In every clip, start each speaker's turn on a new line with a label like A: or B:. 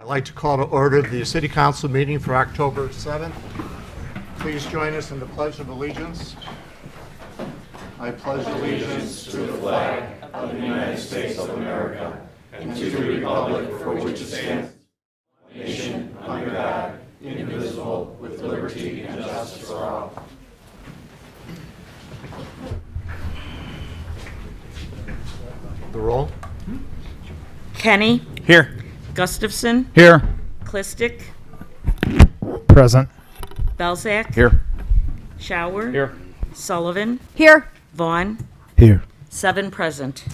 A: I'd like to call to order the City Council meeting for October 7th. Please join us in the Pledge of Allegiance. I pledge allegiance to the flag of the United States of America and to the republic for which it stands, one nation under God, indivisible, with liberty and justice for all. The roll.
B: Kenny.
C: Here.
B: Gustafson.
C: Here.
B: Clistic.
C: Present.
B: Belzak.
C: Here.
B: Shower.
C: Here.
B: Sullivan.
D: Here.
B: Vaughn.
C: Here.
B: 7 present.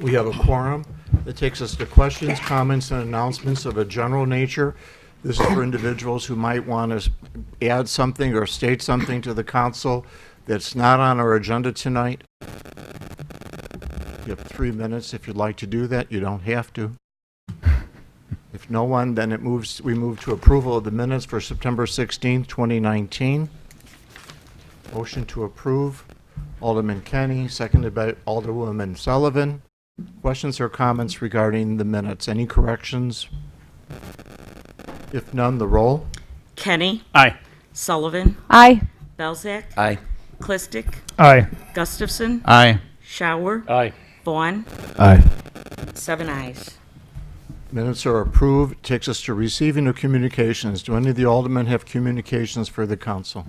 A: We have a quorum. That takes us to questions, comments, and announcements of a general nature. This is for individuals who might want to add something or state something to the council that's not on our agenda tonight. You have 3 minutes if you'd like to do that. You don't have to. If no one, then we move to approval of the minutes for September 16th, 2019. Motion to approve. Alderman Kenny, seconded by Alderwoman Sullivan. Questions or comments regarding the minutes? Any corrections? If none, the roll.
B: Kenny.
C: Aye.
B: Sullivan.
D: Aye.
B: Belzak.
C: Aye.
B: Clistic.
C: Aye.
B: Gustafson.
C: Aye.
B: Shower.
C: Aye.
B: Vaughn.
C: Aye.
B: 7 ayes.
A: Minutes are approved. Takes us to receiving of communications. Do any of the aldermen have communications for the council?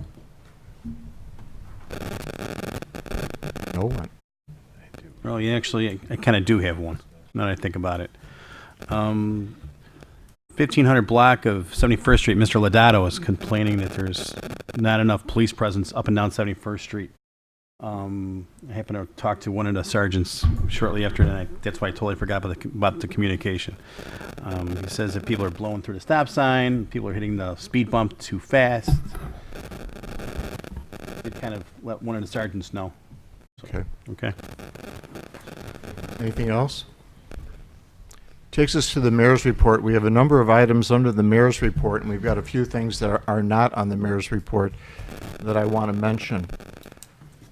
A: No one.
E: Well, yeah, actually, I kind of do have one, now that I think about it. 1500 block of 71st Street, Mr. Lodato is complaining that there's not enough police presence up and down 71st Street. I happened to talk to one of the sergeants shortly after, and that's why I totally forgot about the communication. He says that people are blowing through the stop sign, people are hitting the speed bump too fast. It kind of let one of the sergeants know.
A: Okay.
E: Okay.
A: Anything else? Takes us to the mayor's report. We have a number of items under the mayor's report, and we've got a few things that are not on the mayor's report that I want to mention.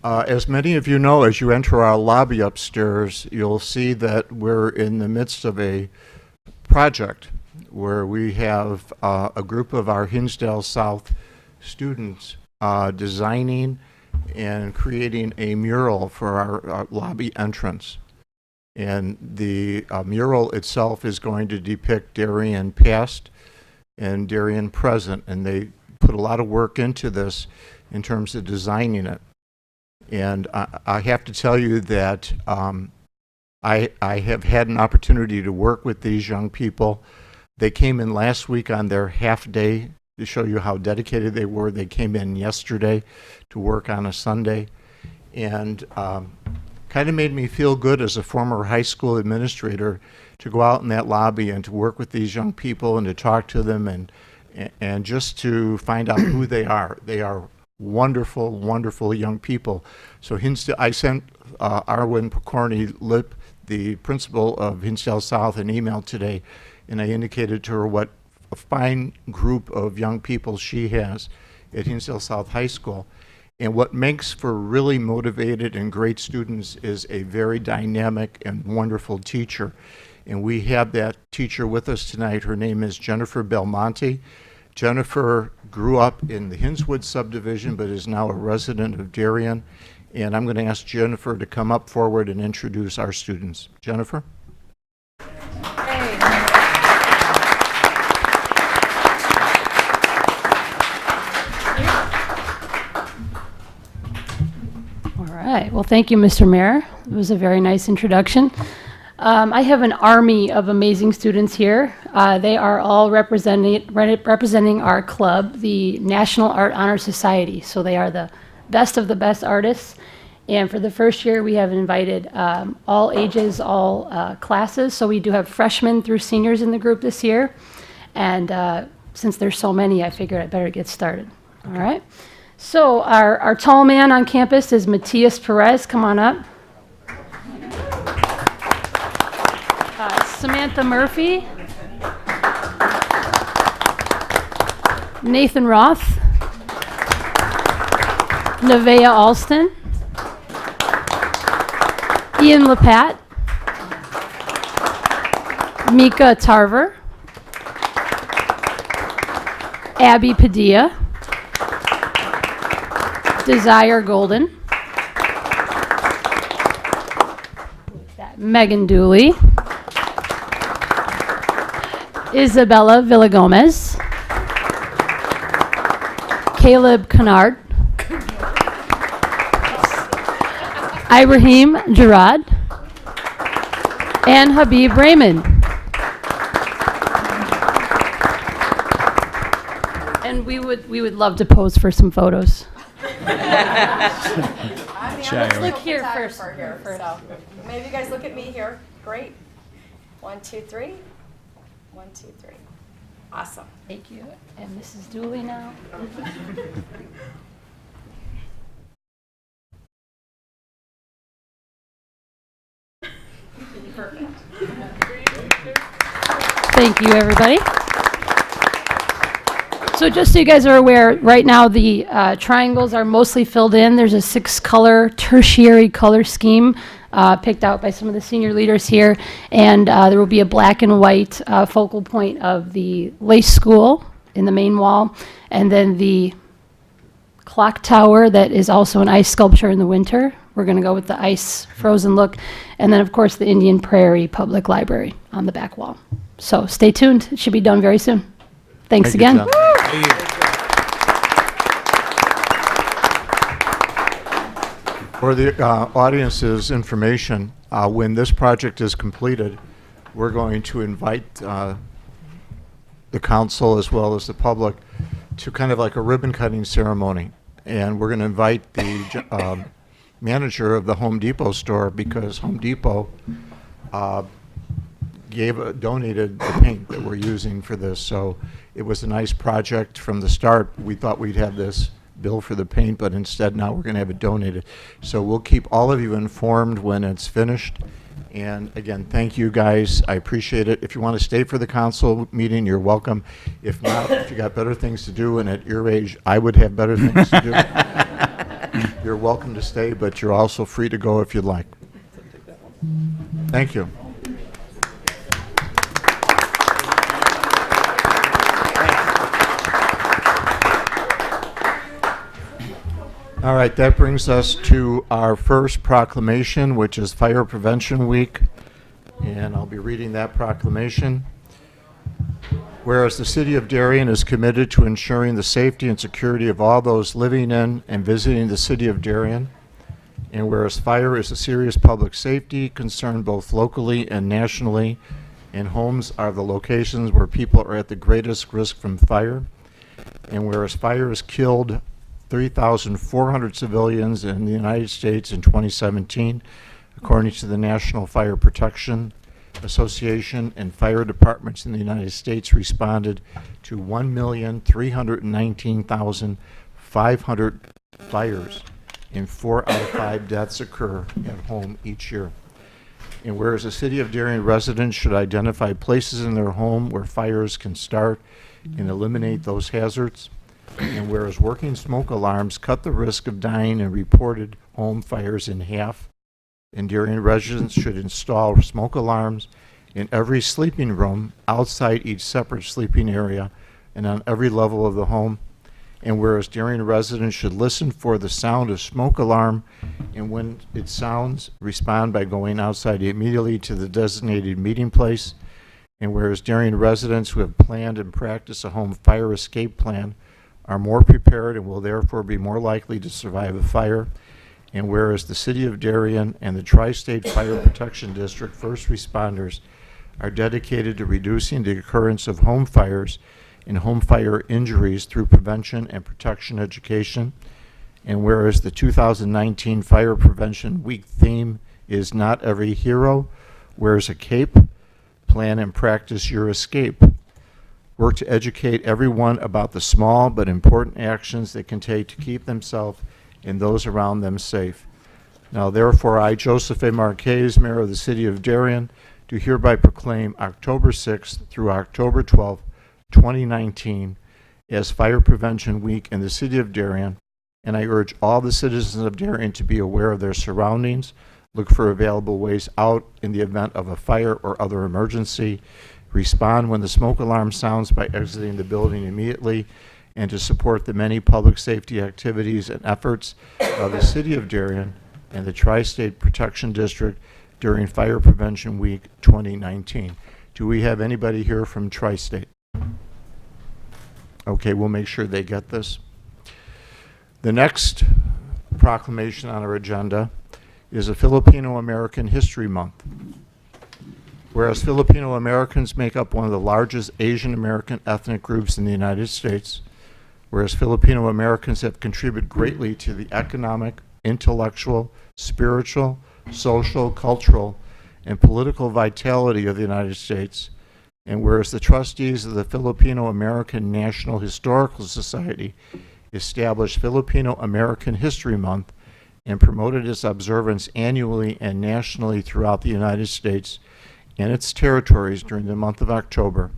A: As many of you know, as you enter our lobby upstairs, you'll see that we're in the midst of a project where we have a group of our Hinsdale South students designing and creating a mural for our lobby entrance. And the mural itself is going to depict Darien past and Darien present, and they put a lot of work into this in terms of designing it. And I have to tell you that I have had an opportunity to work with these young people. They came in last week on their half day to show you how dedicated they were. They came in yesterday to work on a Sunday, and kind of made me feel good as a former high school administrator to go out in that lobby and to work with these young people and to talk to them and just to find out who they are. They are wonderful, wonderful young people. So I sent Arwen Pokorny-Lip, the principal of Hinsdale South, an email today, and I indicated to her what a fine group of young people she has at Hinsdale South High School. And what makes for really motivated and great students is a very dynamic and wonderful teacher. And we have that teacher with us tonight. Her name is Jennifer Belmonte. Jennifer grew up in the Hinswood subdivision, but is now a resident of Darien. And I'm going to ask Jennifer to come up forward and introduce our students. Jennifer?
D: All right. Well, thank you, Mr. Mayor. It was a very nice introduction. I have an army of amazing students here. They are all representing our club, the National Art Honor Society. So they are the best of the best artists. And for the first year, we have invited all ages, all classes. So we do have freshmen through seniors in the group this year. And since there's so many, I figured I better get started. All right. So our tall man on campus is Matias Perez. Come on up. Samantha Murphy. Nathan Roth. Nevaeh Alston. Ian Lapat. Mika Tarver. Abby Padilla, Desire Golden, Megan Dooley, Isabella Villagomez, Caleb Kennard, Ibrahim Gerard, and Habib Raymond. And we would love to pose for some photos.
E: Let's
D: look here first.
F: So maybe you guys look at me here. Great. 1, 2, 3. 1, 2, 3. Awesome.
D: Thank you. And Mrs. Dooley now. Thank you, everybody. So just so you guys are aware, right now the triangles are mostly filled in. There's a 6-color tertiary color scheme picked out by some of the senior leaders here. And there will be a black and white focal point of the Lace School in the main wall. And then the clock tower that is also an ice sculpture in the winter. We're going to go with the ice frozen look. And then, of course, the Indian Prairie Public Library on the back wall. So stay tuned. It should be done very soon. Thanks
A: Thank you,
D: again.
A: John. For the audience's information, when this project is completed, we're going to invite the council as well as the public to kind of like a ribbon cutting ceremony. And we're going to invite the manager of the Home Depot store, because Home Depot donated the paint that we're using for this. So it was a nice project from the start. We thought we'd have this bill for the paint, but instead now we're going to have it donated. So we'll keep all of you informed when it's finished. And again, thank you guys. I appreciate it. If you want to stay for the council meeting, you're welcome. If not, if you got better things to do, and at your age, I would have better things to do, you're welcome to stay, but you're also free to go if you'd like. Thank you. All right, that brings us to our first proclamation, which is Fire Prevention Week. And I'll be reading that proclamation. Whereas the City of Darien is committed to ensuring the safety and security of all those living in and visiting the City of Darien, and whereas fire is a serious public safety concern both locally and nationally, and homes are the locations where people are at the greatest risk from fire, and whereas fire has killed 3,400 civilians in the United States in 2017, according to the National Fire Protection Association, and fire departments in the United States responded to 1,319,500 fires, and 4 out of 5 deaths occur at home each year. And whereas the City of Darien residents should identify places in their home where fires can start and eliminate those hazards, and whereas working smoke alarms cut the risk of dying in reported home fires in half, and Darien residents should install smoke alarms in every sleeping room outside each separate sleeping area and on every level of the home, and whereas Darien residents should listen for the sound of smoke alarm, and when it sounds, respond by going outside immediately to the designated meeting place, and whereas Darien residents who have planned and practiced a home fire escape plan are more prepared and will therefore be more likely to survive a fire, and whereas the City of Darien and the Tri-State Fire Protection District first responders are dedicated to reducing the occurrence of home fires and home fire injuries through prevention and protection education, and whereas the 2019 Fire Prevention Week theme is Not Every Hero Wears a Cape, Plan and Practice Your Escape. Work to educate everyone about the small but important actions they can take to keep themselves and those around them safe. Now, therefore, I, Joseph A. Marquez, Mayor of the City of Darien, do hereby proclaim October 6th through October 12th, 2019, as Fire Prevention Week in the City of Darien, and I urge all the citizens of Darien to be aware of their surroundings, look for available ways out in the event of a fire or other emergency, respond when the smoke alarm sounds by exiting the building immediately, and to support the many public safety activities and efforts of the City of Darien and the Tri-State Protection District during Fire Prevention Week 2019. Do we have anybody here from Tri-State? Okay, we'll make sure they get this. The next proclamation on our agenda is a Filipino American History Month. Whereas Filipino Americans make up one of the largest Asian American ethnic groups in the United States, whereas Filipino Americans have contributed greatly to the economic, intellectual, spiritual, social, cultural, and political vitality of the United States, and whereas the trustees of the Filipino American National Historical Society established Filipino American History Month and promoted its observance annually and nationally throughout the United States and its territories during the month of October,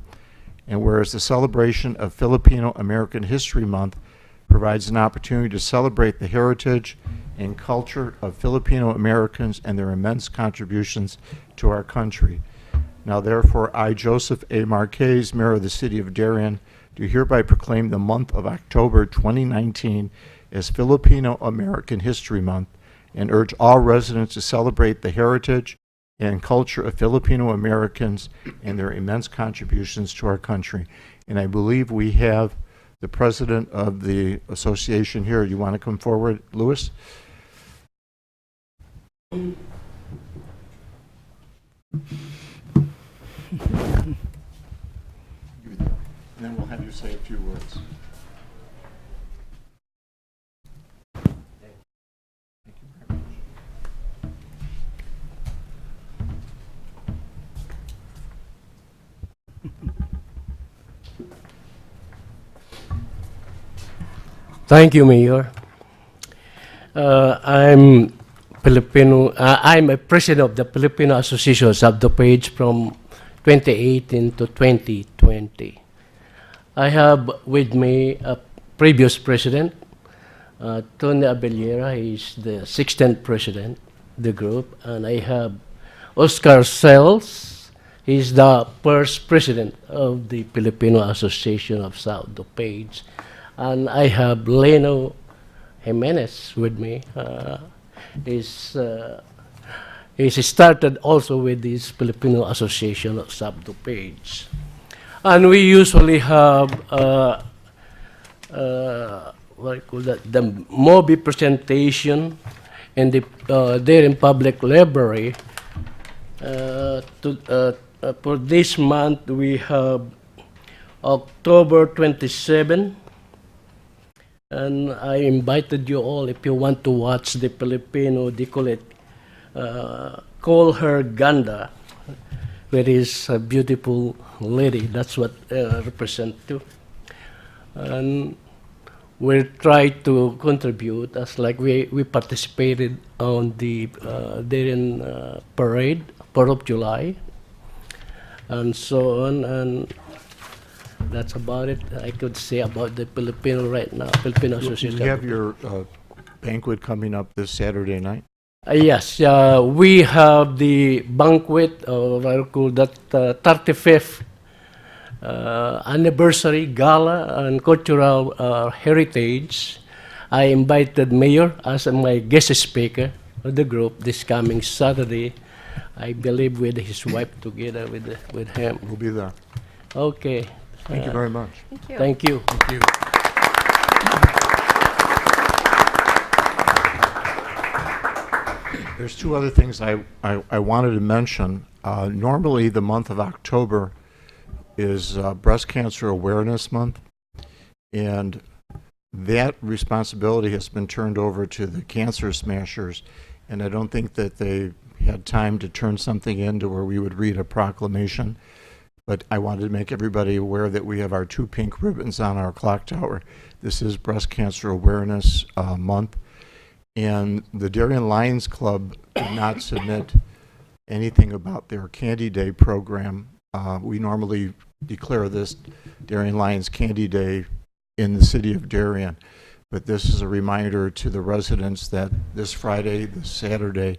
A: and whereas the celebration of Filipino American History Month provides an opportunity to celebrate the heritage and culture of Filipino Americans and their immense contributions to our country. Now therefore, I, Joseph A. Marquez, Mayor of the City of Darien, do hereby proclaim the month of October 2019 as Filipino American History Month and urge all residents to celebrate the heritage and culture of Filipino Americans and their immense contributions to our country. And I believe we have the president of the association here. You want to come forward, Louis? And then we'll have you say a few words. Thank you very much.
G: Thank you, Mayor. I'm Filipino. I'm a president of the Filipino Association of the Page from 2018 to 2020. I have with me a previous president, Tony Abellera. He's the 16th president of the group, and I have Oscar Sells. He's the first president of the Filipino Association of South the Page. And I have Leno Jimenez with me. He's started also with this Filipino Association of South the Page. And we usually have what I call that, the movie presentation in the Darien Public Library. For this month, we have October 27. And I invited you all, if you want to watch the Filipino, they call it, call her Ganda, where is a beautiful lady. That's what represent too. And we try to contribute as like we participated on the Darien parade, 4th of July, and so on. And that's about it I could say about the Filipino right now, Filipino Association.
A: You have your banquet coming up this Saturday night?
G: Yes, we have the banquet, or I call that 35th anniversary gala and cultural heritage. I invited Mayor as my guest speaker of the group this coming Saturday, I believe with his wife together with him.
A: We'll be there.
G: Okay.
A: Thank you very much.
F: Thank you.
G: Thank you.
E: Thank you.
A: There's two other things I wanted to mention. Normally, the month of October is Breast Cancer Awareness Month, and that responsibility has been turned over to the Cancer Smashers, and I don't think that they had time to turn something in to where we would read a proclamation. But I wanted to make everybody aware that we have our 2 pink ribbons on our clock tower. This is Breast Cancer Awareness Month. And the Darien Lions Club did not submit anything about their Candy Day program. We normally declare this Darien Lions Candy Day in the city of Darien. But this is a reminder to the residents that this Friday, this Saturday,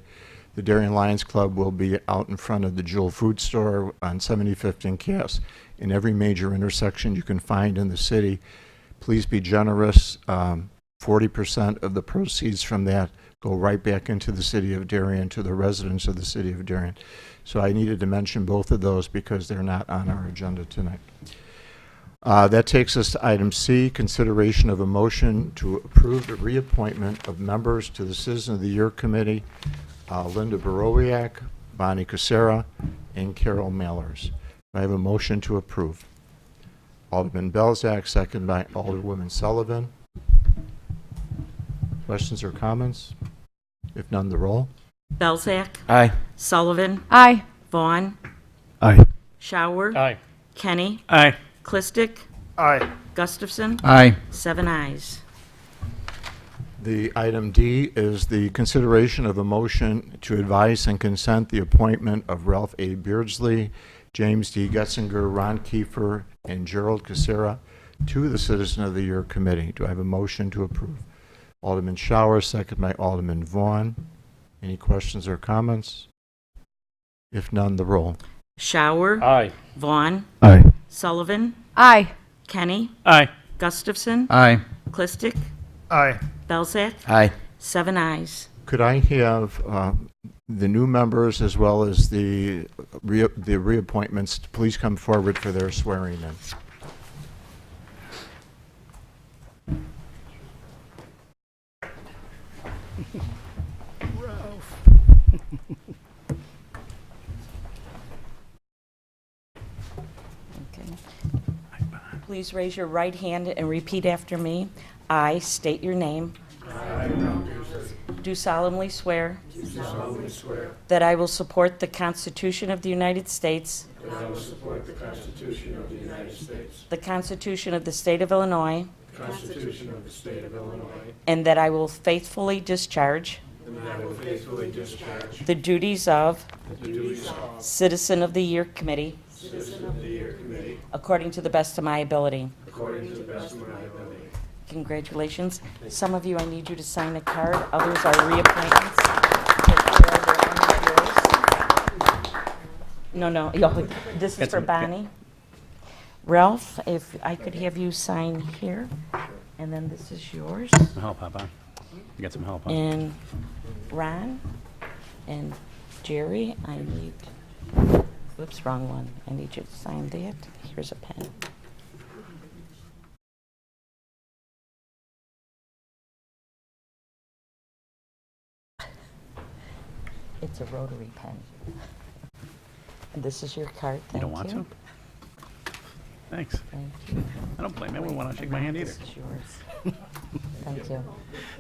A: The Darien Lions Club will be out in front of the Jewel Food Store on 75th and Cass in every major intersection you can find in the city. Please be generous. 40% of the proceeds from that go right back into the city of Darien, to the residents of the city of Darien. So I needed to mention both of those because they're not on our agenda tonight. That takes us to item C, consideration of a motion to approve the reappointment of members to the Citizen of the Year Committee, Linda Borowiak, Bonnie Casera, and Carol Mallers. I have a motion to approve. Alderman Belzak, second by Alderwoman Sullivan. Questions or comments? If none, the roll.
B: Belzak.
E: Aye.
B: Sullivan.
F: Aye.
B: Vaughn.
E: Aye.
B: Shower.
C: Aye.
B: Kenny.
E: Aye.
B: Clistic.
C: Aye.
B: Gustafson.
E: Aye.
B: 7 ayes.
A: The item D is the consideration of a motion to advise and consent the appointment of Ralph A. Beardsley, James D. Getzinger, Ron Kiefer, and Gerald Casera to the Citizen of the Year Committee. Do I have a motion to approve? Alderman Shower, second by Alderman Vaughn. Any questions or comments? If none, the roll.
B: Shower.
C: Aye.
B: Vaughn.
E: Aye.
B: Sullivan.
F: Aye.
B: Kenny.
E: Aye.
B: Gustafson.
E: Aye.
B: Clistic.
C: Aye.
B: Belzak.
E: Aye.
B: 7 ayes.
A: Could I have the new members as well as the reappointments to please come forward for their swearing in?
B: Okay. Please raise your right hand and repeat after me. I state your name. Do solemnly swear. That I will support the Constitution of the United States. The Constitution of the State of Illinois. And that I will faithfully discharge. The duties of. Citizen of the Year Committee. According to the best of my ability. Congratulations. Some of you, I need you to sign a card. Others are reappointments. No, this is for Bonnie. Ralph, if I could have you sign here, and then this is yours.
E: Some help, huh? You got some help, huh?
B: And Ron and Jerry, I need, whoops, wrong one. I need you to sign that. Here's a pen. It's a rotary pen. And this is your card.
E: You
B: Thank
E: don't want to? Thanks.
B: Thank you.
E: I don't blame you. I wouldn't want to shake my hand either.
B: This is yours. Thank you.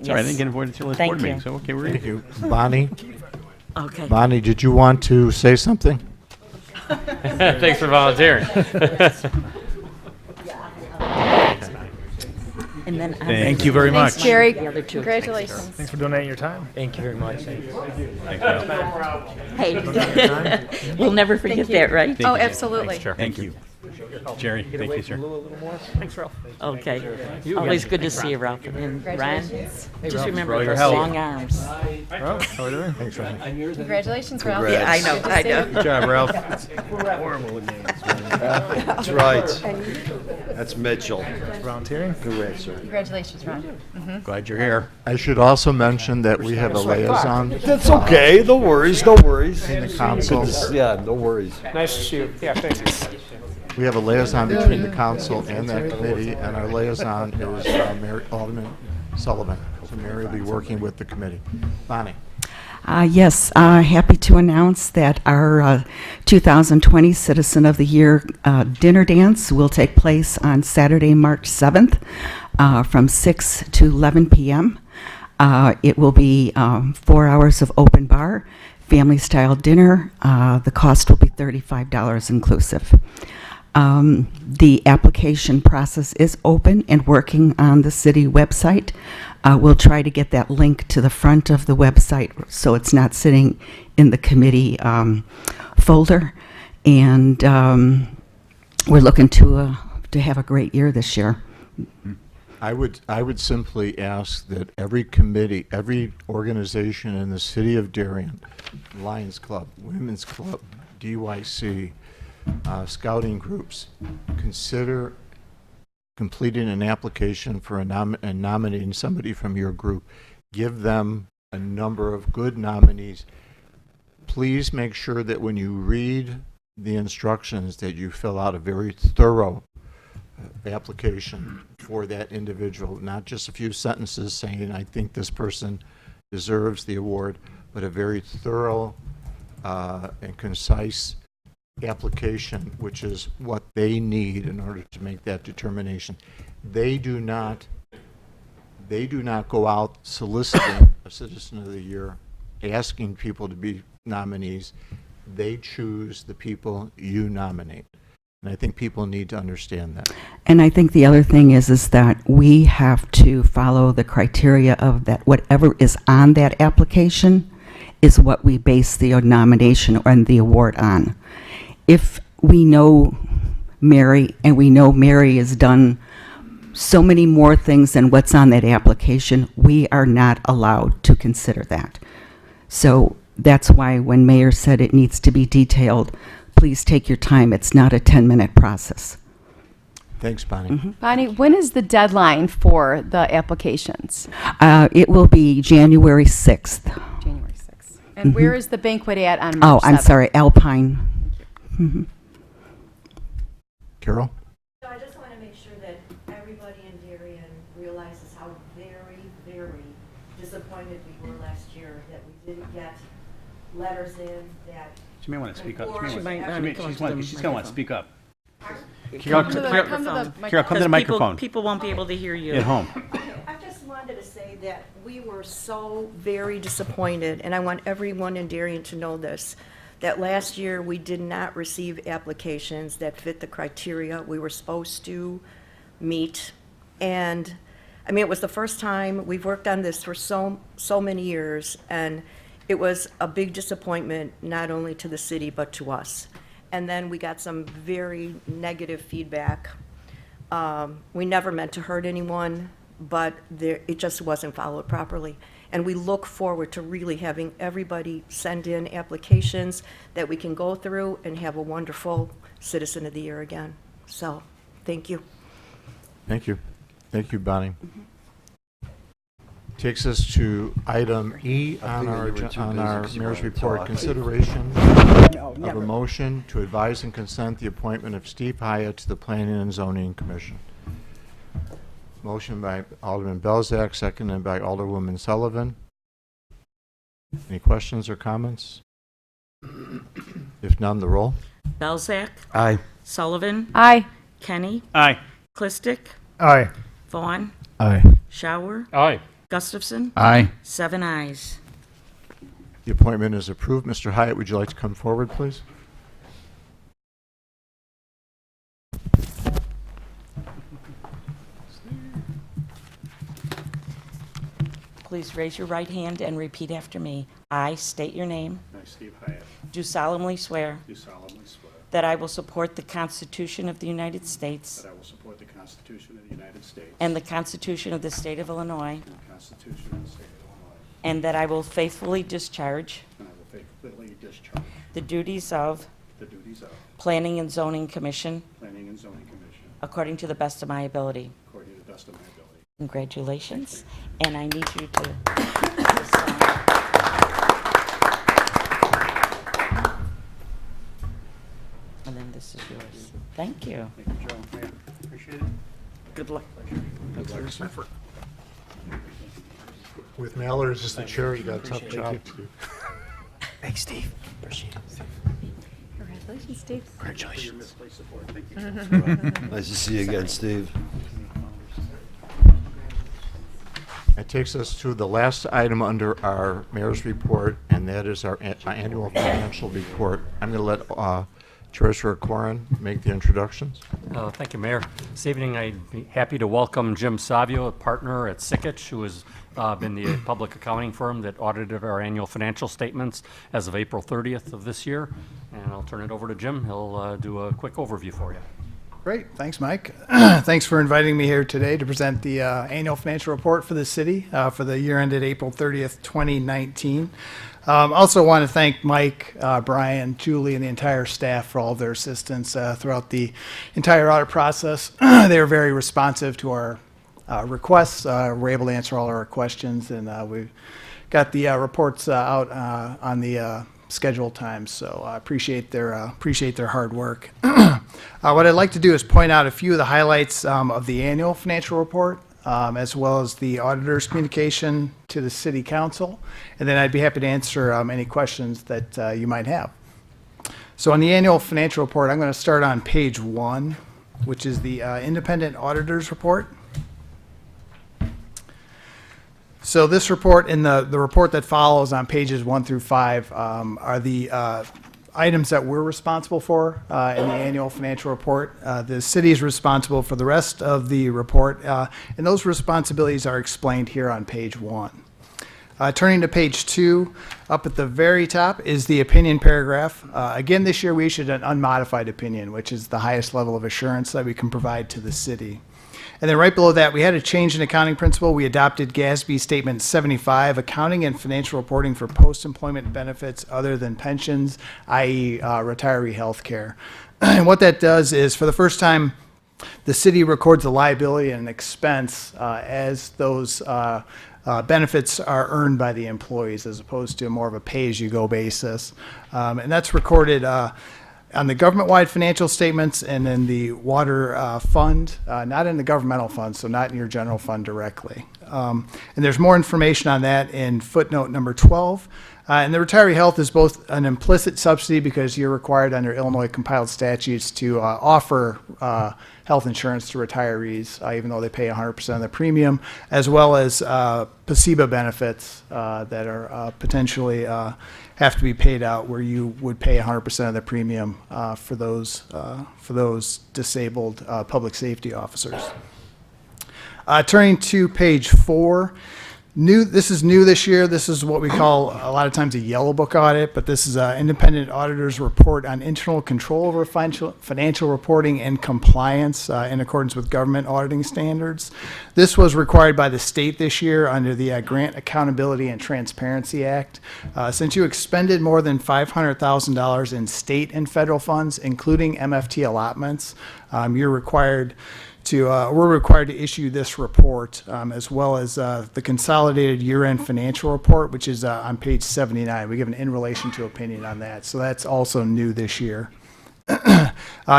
E: Sorry, I didn't get invited to this
B: Thank
E: board
B: you.
E: meeting, so okay, we're
A: Thank
E: in.
A: you. Bonnie?
B: Okay.
A: Bonnie, did you want to say something?
H: Thanks for volunteering.
B: And then
E: Thank you very much.
F: Thanks, Jerry.
B: The other two.
F: Congratulations.
C: Thanks for donating your time.
H: Thank you very much.
B: Hey, we'll never forget that, right?
F: Oh, absolutely.
E: Thank you. Jerry, thank you, sir.
H: Thanks, Ralph.
B: Okay. Always good to see you, Ralph. And Ryan, just remember
E: your
B: those
E: help.
B: long arms.
C: Well, how are we doing?
A: Thanks, Ryan.
F: Congratulations, Ralph.
B: Yeah, I know, I know.
E: Good job, Ralph.
I: That's right. That's Mitchell.
C: Volunteering?
I: Correct, sir.
F: Congratulations, Ron.
E: Glad you're here.
A: I should also mention that we have a liaison
I: That's okay. No worries. No worries.
A: in the council.
I: Yeah, no worries.
H: Nice to see you. Yeah, thanks.
A: We have a liaison between the council and that committee, and our liaison is Alderman Sullivan. So Mary will be working with the committee. Bonnie?
J: Yes, happy to announce that our 2020 Citizen of the Year dinner dance will take place on Saturday, March 7th from 6 to 11 p.m. It will be 4 hours of open bar, family-style dinner. The cost will be $35 inclusive. The application process is open and working on the city website. We'll try to get that link to the front of the website so it's not sitting in the committee folder. And we're looking to have a great year this year.
A: I would simply ask that every committee, every organization in the city of Darien, Lions Club, Women's Club, DYC, scouting groups, consider completing an application for and nominating somebody from your group. Give them a number of good nominees. Please make sure that when you read the instructions that you fill out a very thorough application for that individual, not just a few sentences saying, I think this person deserves the award, but a very thorough and concise application, which is what they need in order to make that determination. They do not go out soliciting a Citizen of the Year, asking people to be nominees. They choose the people you nominate. And I think people need to understand that.
J: And I think the other thing is that we have to follow the criteria of that whatever is on that application is what we base the nomination and the award on. If we know Mary, and we know Mary has done so many more things than what's on that application, we are not allowed to consider that. So that's why when Mayor said it needs to be detailed, please take your time. It's not a 10-minute process.
A: Thanks, Bonnie.
K: Bonnie, when is the deadline for the applications?
J: It will be January 6th.
K: January 6th. And where is the banquet at on
J: Oh,
K: March 7th?
J: I'm sorry, Alpine. Mhm.
A: Carol?
L: So I just want to make sure that everybody in Darien realizes how very, very disappointed we were last year that we didn't get letters in that.
E: She may want to speak up.
L: She
B: might want to come up to the
E: She's going to want to speak up.
K: Come to the
E: Carol, come to the microphone.
B: People won't be able to hear you.
E: At home.
L: I just wanted to say that we were so very disappointed, and I want everyone in Darien to know this, that last year we did not receive applications that fit the criteria we were supposed to meet. And, I mean, it was the first time, we've worked on this for so many years, and it was a big disappointment, not only to the city, but to us. And then we got some very negative feedback. We never meant to hurt anyone, but it just wasn't followed properly. And we look forward to really having everybody send in applications that we can go through and have a wonderful Citizen of the Year again. So, thank you.
A: Thank you. Thank you, Bonnie. Takes us to item E on our mayor's report, consideration of a motion to advise and consent the appointment of Steve Hyatt to the Planning and Zoning Commission. Motion by Alderman Belzak, seconded by Alderwoman Sullivan. Any questions or comments? If none, the roll.
B: Belzak,
I: Aye.
B: Sullivan,
K: Aye.
B: Kenny,
E: Aye.
B: Clistic,
C: Aye.
B: Vaughn,
A: Aye.
B: Shower,
H: Aye.
B: Gustafson,
E: Aye.
B: 7 ayes.
A: The appointment is approved. Mr. Hyatt, would you like to come forward, please?
B: Please raise your right hand and repeat after me. I state your name.
E: I, Steve Hyatt,
B: Do solemnly swear
E: do solemnly swear
B: that I will support the Constitution of the United States
E: that I will support the Constitution of the United States
B: and the Constitution of the State of Illinois,
E: and the Constitution of the State of Illinois,
B: and that I will faithfully discharge
E: and I will faithfully discharge
B: the duties of
E: the duties of
B: Planning and Zoning Commission
E: Planning and Zoning Commission
B: according to the best of my ability.
E: according to the best of my ability.
B: Congratulations. And I need you to sign. And then this is yours. Thank you.
E: Thank you, Joe. Mayor, appreciate it.
B: Good luck.
A: With Mallard as the chair, you got a tough job, too.
C: Thanks, Steve. Appreciate it.
K: Congratulations, Steve.
C: Congratulations.
I: Nice to see you again, Steve.
A: That takes us to the last item under our mayor's report, and that is our annual financial report. I'm going to let Treasurer Corrin make the introductions.
H: Thank you, Mayor. This evening, I'd be happy to welcome Jim Savio, a partner at Sikich, who has been the public accounting firm that audited our annual financial statements as of April 30th of this year. And I'll turn it over to Jim. He'll do a quick overview for you.
C: Great, thanks, Mike. Thanks for inviting me here today to present the annual financial report for the city for the year ended April 30th, 2019. Also want to thank Mike, Brian, Julie, and the entire staff for all of their assistance throughout the entire audit process. They were very responsive to our requests. We're able to answer all our questions, and we got the reports out on the scheduled time. So I appreciate their hard work. What I'd like to do is point out a few of the highlights of the annual financial report, as well as the auditor's communication to the city council, and then I'd be happy to answer any questions that you might have. So on the annual financial report, I'm going to start on page 1, which is the independent auditor's report. So this report and the report that follows on pages 1 through 5 are the items that we're responsible for in the annual financial report. The city is responsible for the rest of the report, and those responsibilities are explained here on page 1. Turning to page 2, up at the very top is the opinion paragraph. Again, this year we issued an unmodified opinion, which is the highest level of assurance that we can provide to the city. And then right below that, we had a change in accounting principle. We adopted GASB Statement 75, accounting and financial reporting for post-employment benefits other than pensions, i.e. retiree health care. And what that does is, for the first time, the city records a liability and an expense as those benefits are earned by the employees, as opposed to more of a pay-as-you-go basis. And that's recorded on the government-wide financial statements and in the water fund, not in the governmental fund, so not in your general fund directly. And there's more information on that in footnote number 12. And the retiree health is both an implicit subsidy, because you're required under Illinois compiled statutes to offer health insurance to retirees, even though they pay 100% of the premium, as well as PSEBA benefits that are potentially have to be paid out, where you would pay 100% of the premium for those disabled public safety officers. Turning to page 4. This is new this year. This is what we call a lot of times a yellow book audit, but this is an independent auditor's report on internal control over financial reporting and compliance in accordance with government auditing standards. This was required by the state this year under the Grant Accountability and Transparency Act. Since you expended more than $500,000 in state and federal funds, including MFT allotments, we're required to issue this report, as well as the consolidated year-end financial report, which is on page 79. We give an in relation to opinion on that, so that's also new this year.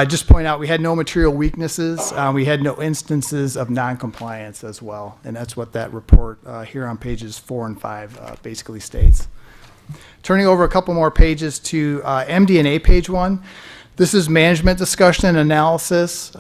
C: Just point out, we had no material weaknesses. We had no instances of non-compliance as well, and that's what that report here on pages 4 and 5 basically states. Turning over a couple more pages to MD&A page 1. This is management discussion and analysis.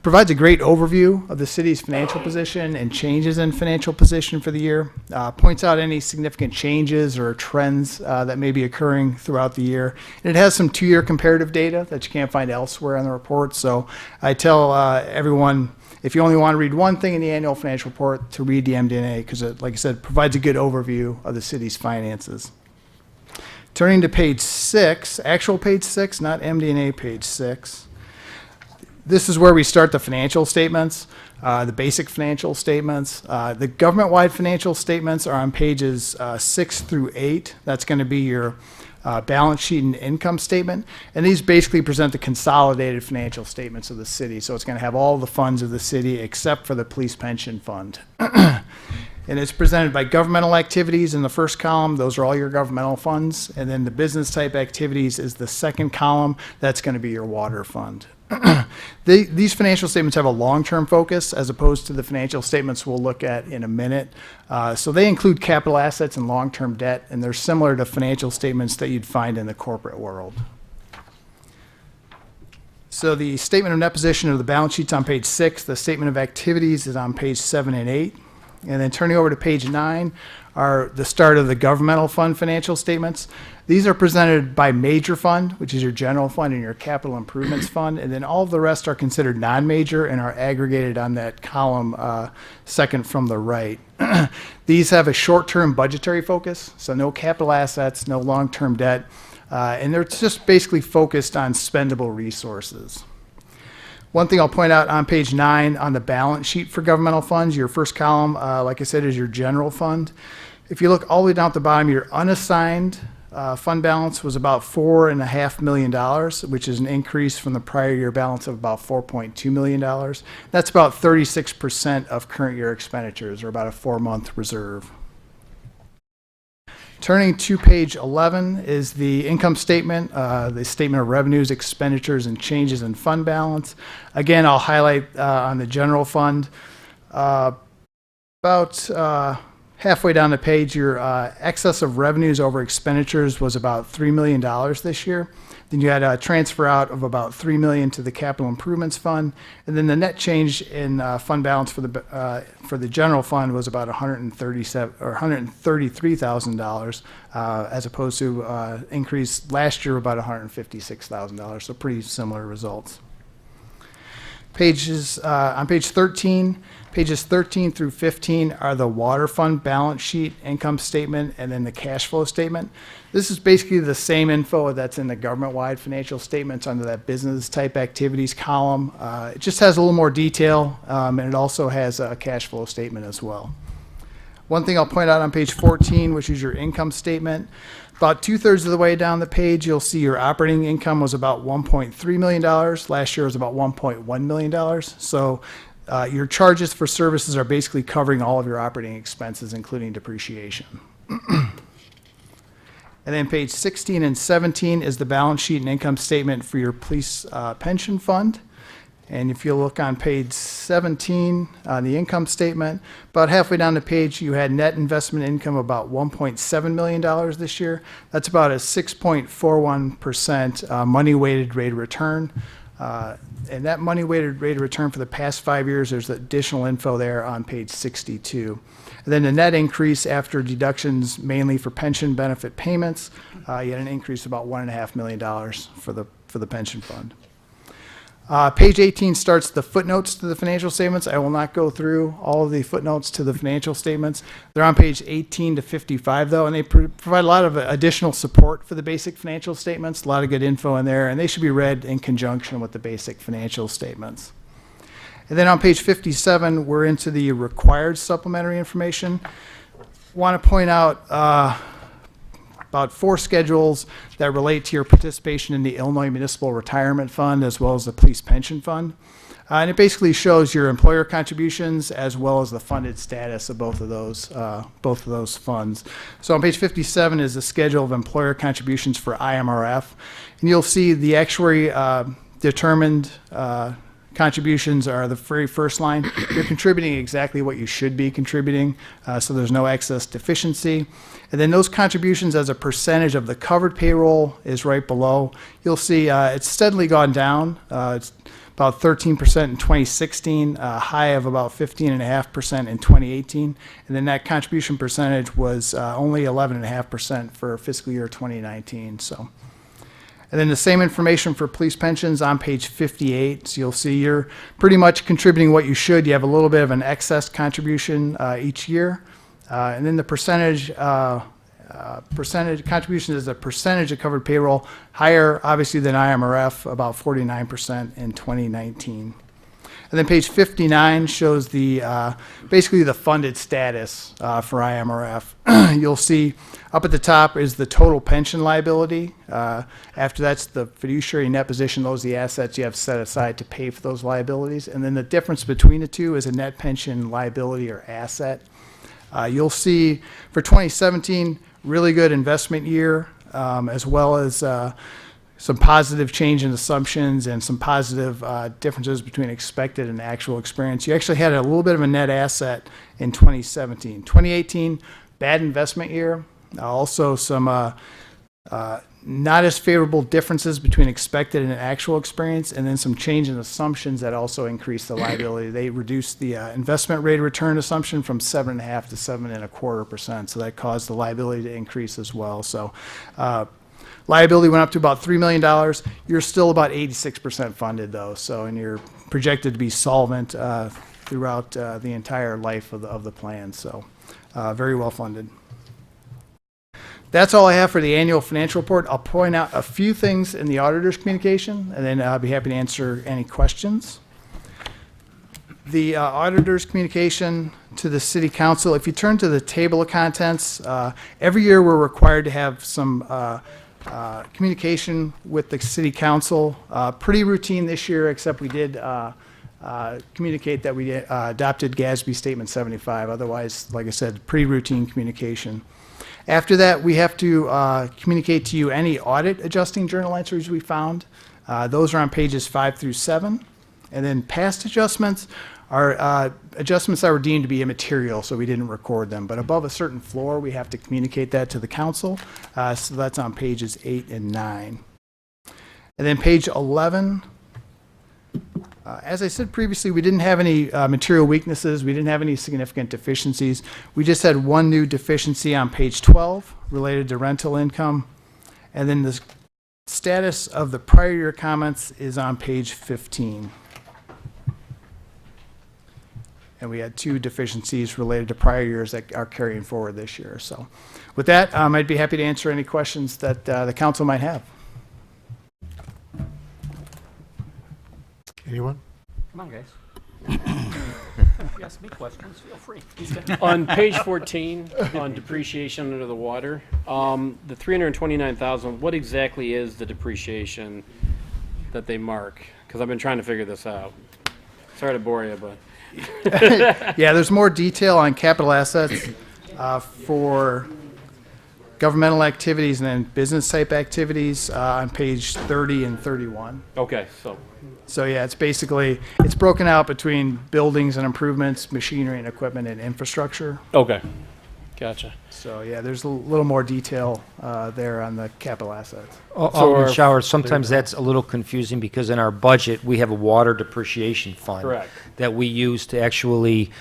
C: Provides a great overview of the city's financial position and changes in financial position for the year. Points out any significant changes or trends that may be occurring throughout the year. And it has some 2-year comparative data that you can't find elsewhere in the report. So I tell everyone, if you only want to read one thing in the annual financial report, to read the MD&A, because it, like I said, provides a good overview of the city's finances. Turning to page 6, actual page 6, not MD&A page 6. This is where we start the financial statements, the basic financial statements. The government-wide financial statements are on pages 6 through 8. That's going to be your balance sheet and income statement. And these basically present the consolidated financial statements of the city. So it's going to have all the funds of the city except for the police pension fund. And it's presented by governmental activities in the first column. Those are all your governmental funds. And then the business type activities is the second column. That's going to be your water fund. These financial statements have a long-term focus, as opposed to the financial statements we'll look at in a minute. So they include capital assets and long-term debt, and they're similar to financial statements that you'd find in the corporate world. So the statement of net position of the balance sheet's on page 6. The statement of activities is on page 7 and 8. And then turning over to page 9 are the start of the governmental fund financial statements. These are presented by major fund, which is your general fund, and your capital improvements fund. And then all of the rest are considered non-major and are aggregated on that column second from the right. These have a short-term budgetary focus, so no capital assets, no long-term debt, and they're just basically focused on spendable resources. One thing I'll point out on page 9 on the balance sheet for governmental funds, your first column, like I said, is your general fund. If you look all the way down at the bottom, your unassigned fund balance was about $4.5 million, which is an increase from the prior year balance of about $4.2 million. That's about 36% of current year expenditures, or about a 4-month reserve. Turning to page 11 is the income statement, the statement of revenues, expenditures, and changes in fund balance. Again, I'll highlight on the general fund, about halfway down the page, your excess of revenues over expenditures was about $3 million this year. Then you had a transfer out of about $3 million to the capital improvements fund, and then the net change in fund balance for the general fund was about $133,000, as opposed to increase last year about $156,000. So pretty similar results. Pages on page 13. Pages 13 through 15 are the water fund balance sheet, income statement, and then the cash flow statement. This is basically the same info that's in the government-wide financial statements under that business type activities column. It just has a little more detail, and it also has a cash flow statement as well. One thing I'll point out on page 14, which is your income statement, about 2/3 of the way down the page, you'll see your operating income was about $1.3 million. Last year was about $1.1 million. So your charges for services are basically covering all of your operating expenses, including depreciation. And then page 16 and 17 is the balance sheet and income statement for your police pension fund. And if you look on page 17 on the income statement, about halfway down the page, you had net investment income about $1.7 million this year. That's about a 6.41% money-weighted rate of return. And that money-weighted rate of return for the past 5 years, there's additional info there on page 62. And then the net increase after deductions, mainly for pension benefit payments, you had an increase of about $1.5 million for the pension fund. Page 18 starts the footnotes to the financial statements. I will not go through all of the footnotes to the financial statements. They're on page 18 to 55, though, and they provide a lot of additional support for the basic financial statements, a lot of good info in there, and they should be read in conjunction with the basic financial statements. And then on page 57, we're into the required supplementary information. Want to point out about 4 schedules that relate to your participation in the Illinois Municipal Retirement Fund as well as the Police Pension Fund. And it basically shows your employer contributions as well as the funded status of both of those funds. So on page 57 is the schedule of employer contributions for IMRF. And you'll see the actuary determined contributions are the very first line. You're contributing exactly what you should be contributing, so there's no excess deficiency. And then those contributions as a percentage of the covered payroll is right below. You'll see it's steadily gone down. It's about 13% in 2016, a high of about 15.5% in 2018. And then that contribution percentage was only 11.5% for fiscal year 2019. So. And then the same information for police pensions on page 58. So you'll see you're pretty much contributing what you should. You have a little bit of an excess contribution each year. And then the percentage contribution as a percentage of covered payroll, higher obviously than IMRF, about 49% in 2019. And then page 59 shows the basically the funded status for IMRF. You'll see up at the top is the total pension liability. After that's the fiduciary net position, those are the assets you have set aside to pay for those liabilities. And then the difference between the two is a net pension liability or asset. You'll see for 2017, really good investment year, as well as some positive change in assumptions and some positive differences between expected and actual experience. You actually had a little bit of a net asset in 2017. 2018, bad investment year. Also some not as favorable differences between expected and actual experience, and then some change in assumptions that also increased the liability. They reduced the investment rate of return assumption from 7.5% to 7.25%, so that caused the liability to increase as well. So liability went up to about $3 million. You're still about 86% funded, though, so, and you're projected to be solvent throughout the entire life of the plan, so very well funded. That's all I have for the annual financial report. I'll point out a few things in the auditor's communication, and then I'll be happy to answer any questions. The auditor's communication to the city council, if you turn to the table of contents, every year we're required to have some communication with the city council. Pretty routine this year, except we did communicate that we adopted GASB Statement 75. Otherwise, like I said, pretty routine communication. After that, we have to communicate to you any audit adjusting journal entries we found. Those are on pages 5 through 7. And then past adjustments are adjustments that were deemed to be immaterial, so we didn't record them. But above a certain floor, we have to communicate that to the council. So that's on pages 8 and 9. And then page 11. As I said previously, we didn't have any material weaknesses. We didn't have any significant deficiencies. We just had one new deficiency on page 12 related to rental income. And then the status of the prior year comments is on page 15. And we had 2 deficiencies related to prior years that are carrying forward this year. So with that, I'd be happy to answer any questions that the council might have.
A: Anyone?
H: Come on, guys. If you ask me questions, feel free.
M: On page 14, on depreciation under the water, the 329,000, what exactly is the depreciation that they mark? Because I've been trying to figure this out. Sorry to bore you, but.
C: Yeah, there's more detail on capital assets for governmental activities and then business type activities on page 30 and 31.
M: Okay,
C: So yeah, it's basically, it's broken out between buildings and improvements, machinery and equipment and infrastructure.
M: okay, gotcha.
C: So yeah, there's a little more detail there on the capital assets.
N: Alderman Showers, sometimes that's a little confusing because in our budget, we have a water depreciation fund.
M: Correct.
N: That we use to actually,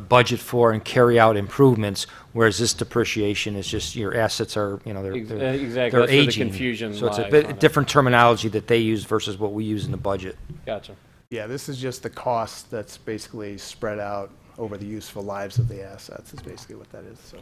N: budget for and carry out improvements, whereas this depreciation is just your assets are, they're
M: Exactly,
N: they're
M: that's where the
N: aging.
M: confusion
N: So it's a
M: lies
N: bit
M: on it.
N: different terminology that they use versus what we use in the budget.
M: Gotcha.
C: Yeah, this is just the cost that's basically spread out over the useful lives of the assets is basically what that is, so.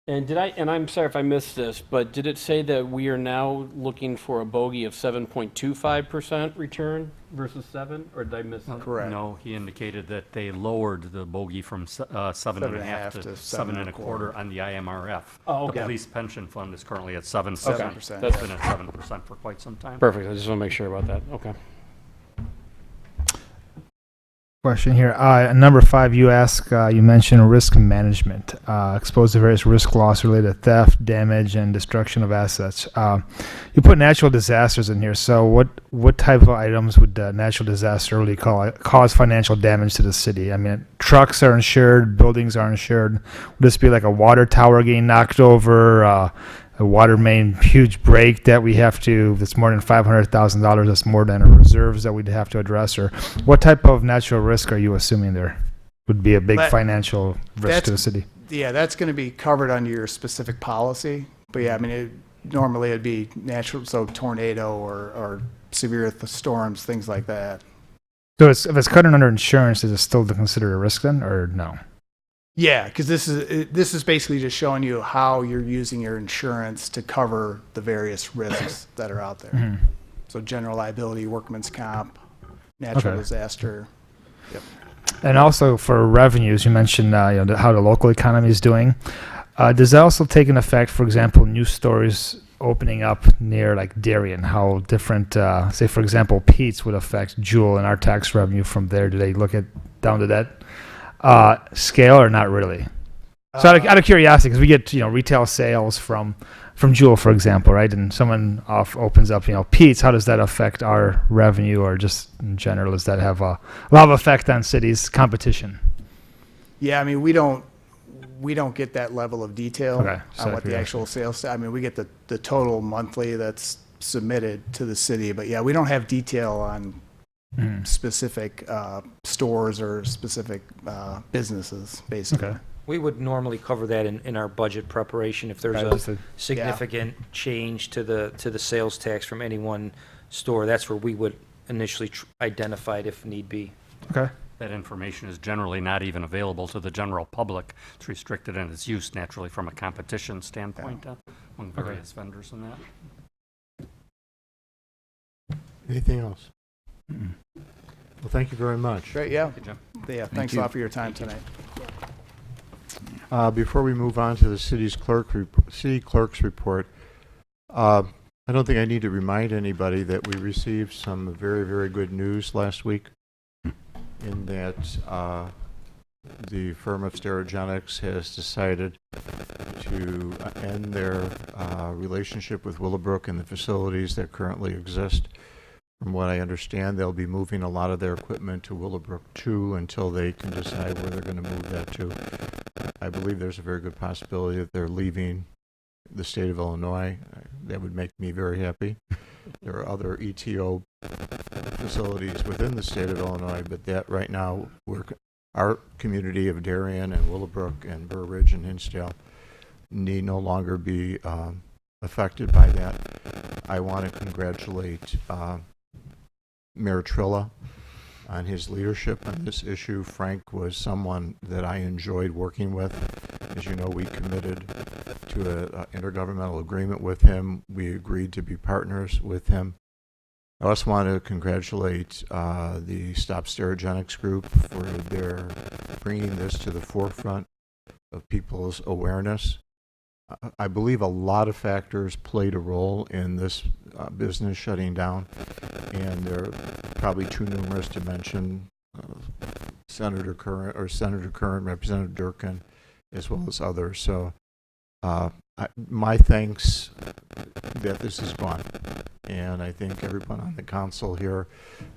M: And I'm sorry if I missed this, but did it say that we are now looking for a bogey of 7.25% return versus 7, or did I miss that?
C: Correct.
H: No, he indicated that they lowered the bogey from 7.5 to 7.25 on the IMRF.
M: Oh, okay.
H: The police pension fund is currently at 7%.
C: Okay.
H: It's been at 7% for quite some time.
M: Perfect, I just want to make sure about that, okay.
O: Question here. Number 5, you mentioned risk management, exposed to various risk loss related to theft, damage, and destruction of assets. You put natural disasters in here. So what type of items would natural disaster really cause financial damage to the city? I mean, trucks are insured, buildings are insured. Would this be like a water tower getting knocked over, a water main huge break that we have to, that's more than $500,000, that's more than our reserves that we'd have to address? Or what type of natural risk are you assuming there would be a big financial risk to the city?
C: Yeah, that's going to be covered under your specific policy. But yeah, I mean, normally it'd be natural, so tornado or severe storms, things like that.
O: So if it's covered under insurance, is it still considered a risk then, or no?
C: Yeah, because this is basically just showing you how you're using your insurance to cover the various risks that are out there.
O: Mm-hmm.
C: So general liability, workman's comp, natural disaster. Yep.
O: And also for revenues, you mentioned how the local economy is doing. Does that also take an effect, for example, new stores opening up near like Darien, how different, say for example, Pete's would affect Jewel and our tax revenue from there? Do they look at down to that scale or not really? So out of curiosity, because we get retail sales from Jewel, for example, right? And someone opens up Pete's. How does that affect our revenue, or just in general, does that have a lot of effect on cities' competition?
C: Yeah, I mean we don't get that level of detail on what the
O: yeah.
C: actual sales. I mean we get the total monthly that's submitted to the city, but yeah, we don't have detail on specific stores or specific businesses, basically.
O: Okay.
N: We would normally cover that in our budget preparation if there's a significant change to the sales tax from any one store. That's where we would initially identify it if need be.
O: Okay.
H: That information is generally not even available to the general public. It's restricted in its use naturally from a competition standpoint among various vendors and that.
A: Anything else? Well, thank you very much.
C: Great, yeah.
H: Thank you, Jim.
C: Yeah, thanks a lot for your time tonight.
A: Before we move on to the city clerk's report, I don't think I need to remind anybody that we received some very, very good news last week in that the firm of Sterigenics has decided to end their relationship with Willowbrook and the facilities that currently exist. From what I understand, they'll be moving a lot of their equipment to Willowbrook 2 until they can decide where they're going to move that to. I believe there's a very good possibility that they're leaving the state of Illinois. That would make me very happy. There are other ETO facilities within the state of Illinois, but that right now, our community of Darien and Willowbrook and Burr Ridge and Hinsdale need no longer be affected by that. I want to congratulate Mayor Trilla on his leadership on this issue. Frank was someone that I enjoyed working with. As you know, we committed to an intergovernmental agreement with him. We agreed to be partners with him. I also want to congratulate the Stop Sterigenics group for their bringing this to the forefront of people's awareness. I believe a lot of factors played a role in this business shutting down, and they're probably too numerous to mention. Senator Curran, Representative Durkin, as well as others. So my thanks that this is gone. And I think everyone on the council here,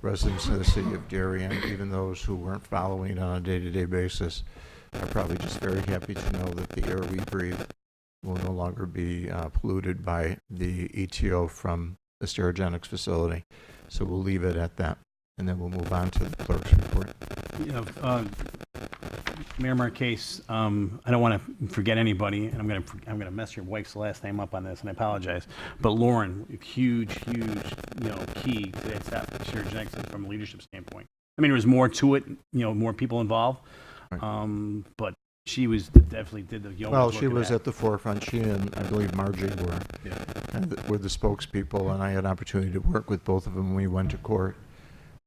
A: residents of the city of Darien, even those who weren't following on a day-to-day basis, are probably just very happy to know that the air we breathe will no longer be polluted by the ETO from the Sterigenics facility. So we'll leave it at that, and then we'll move on to the clerk's report.
E: Mayor Marquez, I don't want to forget anybody, and I'm gonna mess your wife's last name up on this, and I apologize. But Lauren, huge, key to that staff of Sterigenics from a leadership standpoint. I mean, there was more to it, more people involved, but she was definitely did the yeoman's
A: Well,
E: work
A: she
E: of
A: was
E: that.
A: at the forefront. She and I believe Margie were the spokespeople, and I had an opportunity to work with both of them when we went to court.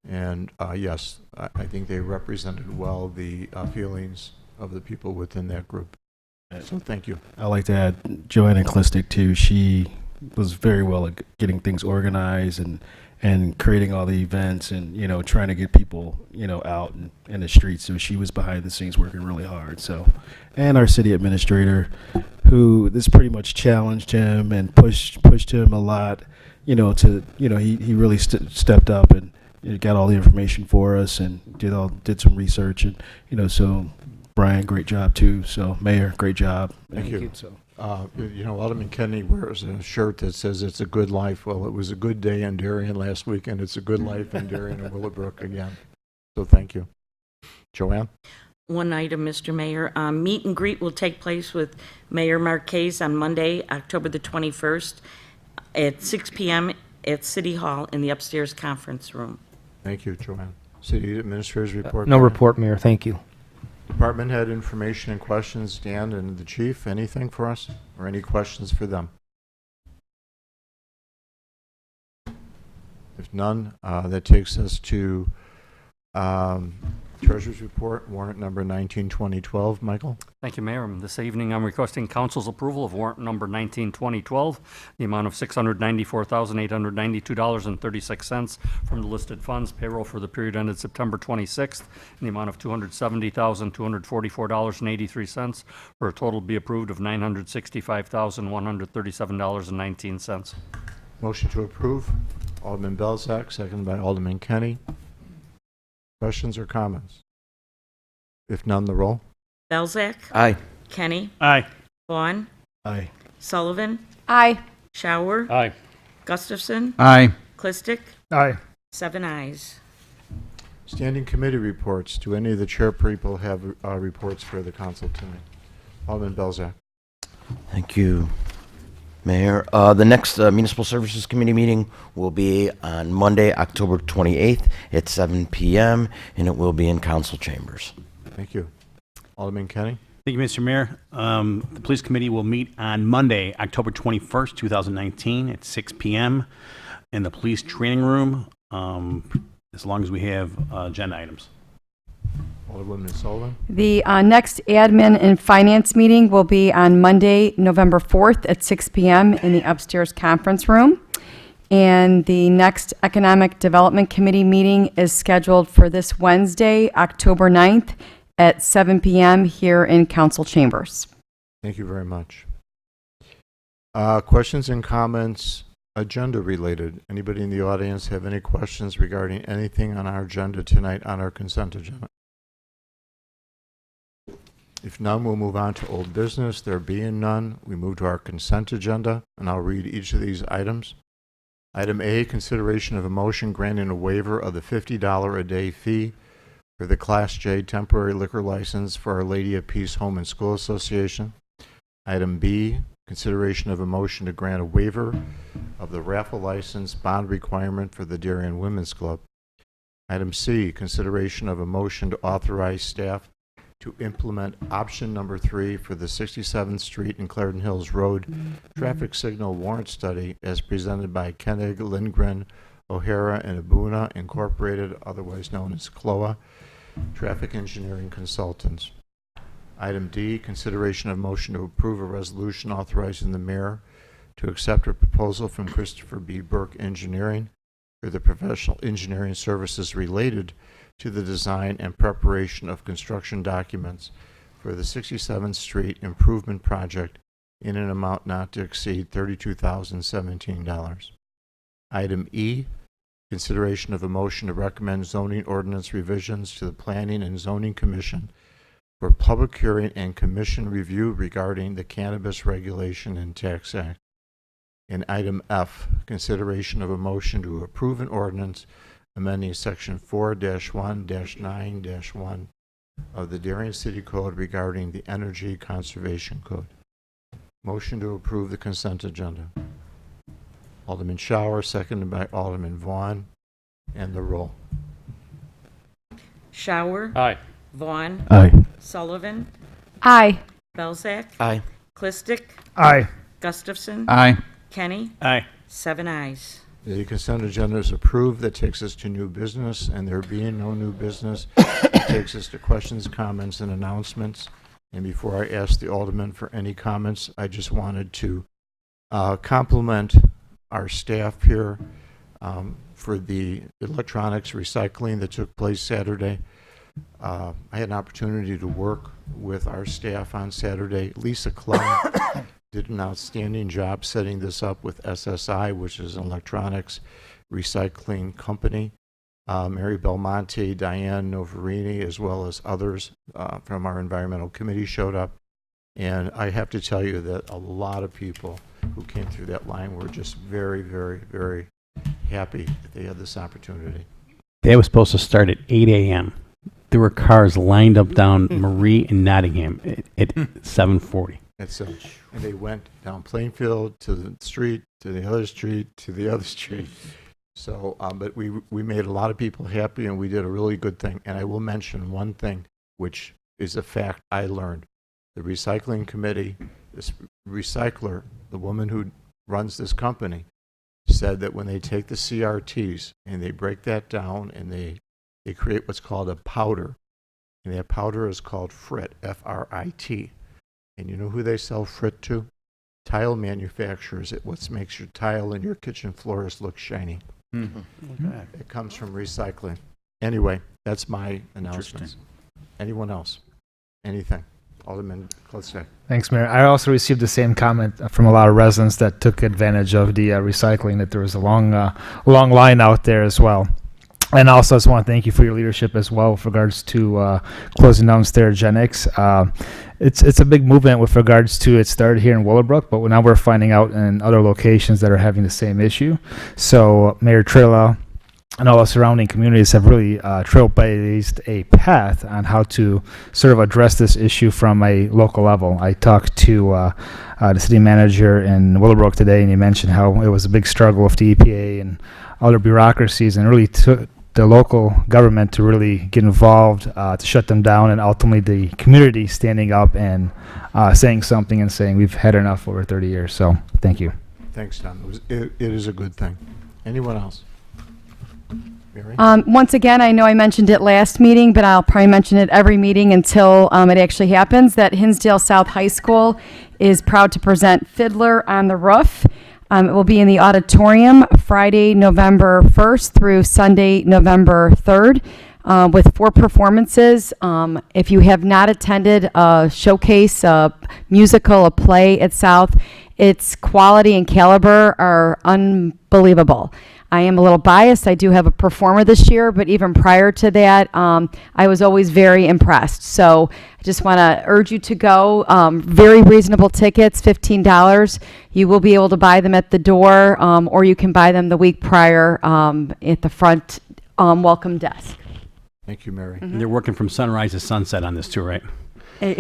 A: And yes, I think they represented well the feelings of the people within that group. So thank you.
P: I'd like to add Joanna Klistic too. She was very well at getting things organized and creating all the events and, trying to get people, out in the streets. So she was behind the scenes working really hard. So, and our city administrator, who this pretty much challenged him and pushed him a lot, he really stepped up and got all the information for us and did some research and, so Brian, great job too. So Mayor, great job.
A: Thank you.
P: So.
A: Alderman Kennedy wears a shirt that says it's a good life. Well, it was a good day in Darien last week, and it's a good life in Darien and Willowbrook again. So thank you. Joanne?
B: One item, Mr. Mayor. Meet and greet will take place with Mayor Marquez on Monday, October the 21st at 6 p.m. at City Hall in the upstairs conference room.
A: Thank you, Joanne. City Administrator's report.
N: No
A: Brian?
N: report, Mayor. Thank you.
A: Department head information and questions. Dan and the chief, anything for us? Or any questions for them? If none, that takes us to Treasurer's report, warrant number 19-2012. Michael?
H: Thank you, Mayor. This evening, I'm requesting council's approval of warrant number 19-2012, the amount of $694,892.36 from the listed funds, payroll for the period ended September 26th, in the amount of $270,244.83, for a total be approved of $965,137.19.
A: Motion to approve. Alderman Belzak, seconded by Alderman Kenny. Questions or comments? If none, the roll.
B: Belzak?
I: Aye.
B: Kenny?
E: Aye.
B: Vaughn?
P: Aye.
B: Sullivan?
K: Aye.
B: Shower?
M: Aye.
B: Gustafson?
I: Aye.
B: Clistic?
O: Aye.
B: 7 ayes.
A: Standing committee reports. Do any of the chair people have reports for the council tonight? Alderman Belzak.
Q: Thank you, Mayor. The next Municipal Services Committee meeting will be on Monday, October 28th at 7 p.m., and it will be in council chambers.
A: Thank you. Alderman Kenny.
E: Thank you, Mr. Mayor. The Police Committee will meet on Monday, October 21st, 2019 at 6 p.m. in the Police Training Room. as long as we have agenda items.
A: Alderwoman Sullivan?
K: The next admin and finance meeting will be on Monday, November 4th at 6 p.m. in the upstairs conference room. And the next Economic Development Committee meeting is scheduled for this Wednesday, October 9th at 7 p.m. here in council chambers.
A: Thank you very much. Questions and comments, agenda related. Anybody in the audience have any questions regarding anything on our agenda tonight on our consent agenda? If none, we'll move on to old business. There being none, we move to our consent agenda, and I'll read each of these items. Item A, consideration of a motion granting a waiver of the $50 a day fee for the Class J temporary liquor license for Our Lady of Peace Home and School Association. Item B, consideration of a motion to grant a waiver of the raffle license bond requirement for the Darien Women's Club. Item C, consideration of a motion to authorize staff to implement option number 3 for the 67th Street and Clarendon Hills Road traffic signal warrant study as presented by Koenig, Lindgren, O'Hara, and Abuna Incorporated, otherwise known as CLOA, Traffic Engineering Consultants. Item D, consideration of motion to approve a resolution authorizing the mayor to accept a proposal from Christopher B. Burke Engineering for the professional engineering services related to the design and preparation of construction documents for the 67th Street Improvement Project in an amount not to exceed $32,017. Item E, consideration of a motion to recommend zoning ordinance revisions to the Planning and Zoning Commission for public hearing and commission review regarding the Cannabis Regulation and Tax Act. And item F, consideration of a motion to approve an ordinance amending section 4-1-9-1 of the Darien City Code regarding the Energy Conservation Code. Motion to approve the consent agenda. Alderman Shower, seconded by Alderman Vaughn, and the roll.
B: Shower.
M: Aye.
B: Vaughn.
P: Aye.
B: Sullivan.
K: Aye.
B: Belzak.
Q: Aye.
B: Clistic.
O: Aye.
B: Gustafson.
N: Aye.
B: Kenny.
E: Aye.
B: 7 ayes.
A: The consent agenda is approved. That takes us to new business, and there being no new business, it takes us to questions, comments, and announcements. And before I ask the alderman for any comments, I just wanted to compliment our staff here for the electronics recycling that took place Saturday. I had an opportunity to work with our staff on Saturday. Lisa Clem did an outstanding job setting this up with SSI, which is an electronics recycling company. Mary Belmonte, Diane Novarini, as well as others from our environmental committee showed up. And I have to tell you that a lot of people who came through that line were just very, very, very happy that they had this opportunity.
E: They was supposed to start at 8 a.m. There were cars lined up down Marie and Nottingham at 7:40.
A: And they went down Plainfield to the street, to the other street, to the other street. So, but we made a lot of people happy, and we did a really good thing. And I will mention one thing, which is a fact I learned. The recycling committee, this recycler, the woman who runs this company, said that when they take the CRTs and they break that down and they create what's called a powder, and that powder is called frit, F-R-I-T. And you know who they sell frit to? Tile manufacturers. It what makes your tile and your kitchen floors look shiny. It comes from recycling. Anyway, that's my announcements. Anyone else? Anything? Alderman Klosek.
O: Thanks, Mayor. I also received the same comment from a lot of residents that took advantage of the recycling, that there was a long line out there as well. And also, I just want to thank you for your leadership as well with regards to closing down Sterigenics. It's a big movement with regards to it started here in Willowbrook, but now we're finding out in other locations that are having the same issue. So Mayor Trilla and all the surrounding communities have really trailblazed a path on how to sort of address this issue from a local level. I talked to the city manager in Willowbrook today, and he mentioned how it was a big struggle with the EPA and other bureaucracies, and really took the local government to really get involved to shut them down, and ultimately the community standing up and saying something and saying we've had enough for over 30 years. So thank you.
A: Thanks, Tom. It is a good thing. Anyone else? Mary?
K: Once again, I know I mentioned it last meeting, but I'll probably mention it every meeting until it actually happens, that Hinsdale South High School is proud to present Fiddler on the Roof. It will be in the auditorium Friday, November 1st through Sunday, November 3rd, with 4 performances. If you have not attended a showcase, a musical, a play at South, its quality and caliber are unbelievable. I am a little biased. I do have a performer this year, but even prior to that, I was always very impressed. So I just want to urge you to go. Very reasonable tickets, $15. You will be able to buy them at the door, or you can buy them the week prior at the front welcome desk.
A: Thank you, Mary.
E: They're working from sunrise to sunset on this too, right?
K: I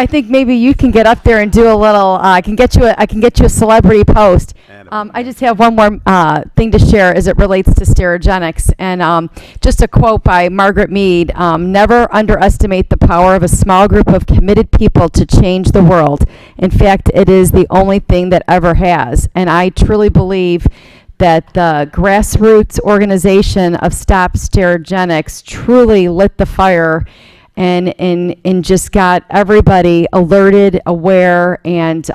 K: think maybe you can get up there and do a little. I can get you a celebrity post. I just have one more thing to share as it relates to Sterigenics, and just a quote by Margaret Mead: "Never underestimate the power of a small group of committed people to change the world. In fact, it is the only thing that ever has." And I truly believe that the grassroots organization of Stop Sterigenics truly lit the fire and just got everybody alerted, aware, and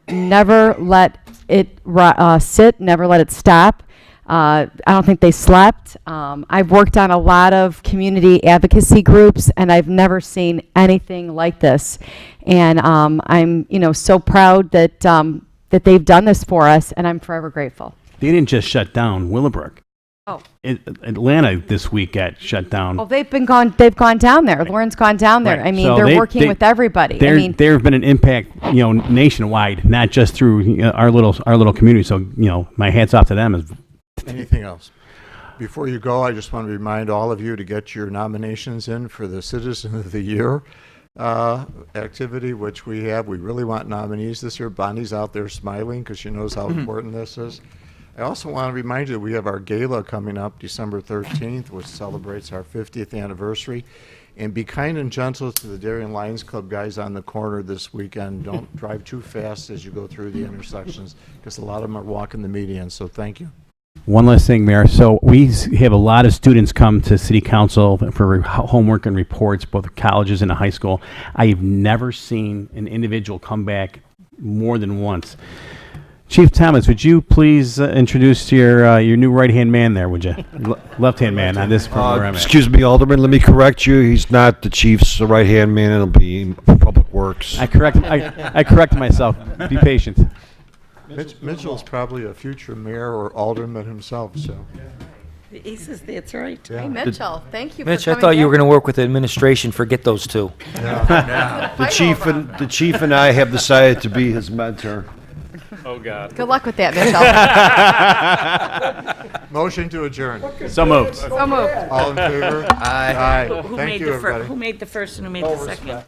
K: never let it sit, never let it stop. I don't think they slept. I've worked on a lot of community advocacy groups, and I've never seen anything like this. And I'm so proud that they've done this for us, and I'm forever grateful.
E: They didn't just shut down Willowbrook.
K: Oh.
E: Atlanta this week got shut down.
K: Well, they've gone down there. Lauren's gone down there.
E: Right.
K: I mean,
E: So
K: they're working with everybody. I mean,
E: there have been an impact, nationwide, not just through our little community. So, my hats off to them.
A: Anything else? Before you go, I just want to remind all of you to get your nominations in for the Citizen of the Year activity, which we have. We really want nominees this year. Bonnie's out there smiling because she knows how important this is. I also want to remind you that we have our gala coming up December 13th, which celebrates our 50th anniversary. And be kind and gentle to the Darien Lions Club guys on the corner this weekend. Don't drive too fast as you go through the intersections, because a lot of them are walking the median. So thank you.
E: One last thing, Mayor. So we have a lot of students come to City Council for homework and reports, both colleges and a high school. I've never seen an individual come back more than once. Chief Thomas, would you please introduce your new right-hand man there, would you? Left-hand man on this program.
I: Excuse me, Alderman, let me correct you. He's not the chief's right-hand man. It'll be Public Works.
E: I correct myself. Be patient.
A: Mitchell's probably a future mayor or alderman himself, so.
B: He says that's right.
A: Yeah.
K: Hey, Mitchell, thank you
N: Mitch,
K: for
N: I
K: coming
N: thought you were
K: back.
N: going to work with the administration. Forget those two.
I: The chief and I have decided to be his mentor.
M: Oh, God.
K: Good luck with that, Mitchell.
A: Motion to adjourn.
E: So moved.
K: So moved.
A: All in favor? Aye.
B: Who
A: Thank
B: made
A: you,
B: the
A: everybody.
B: Who made the first and who made the second?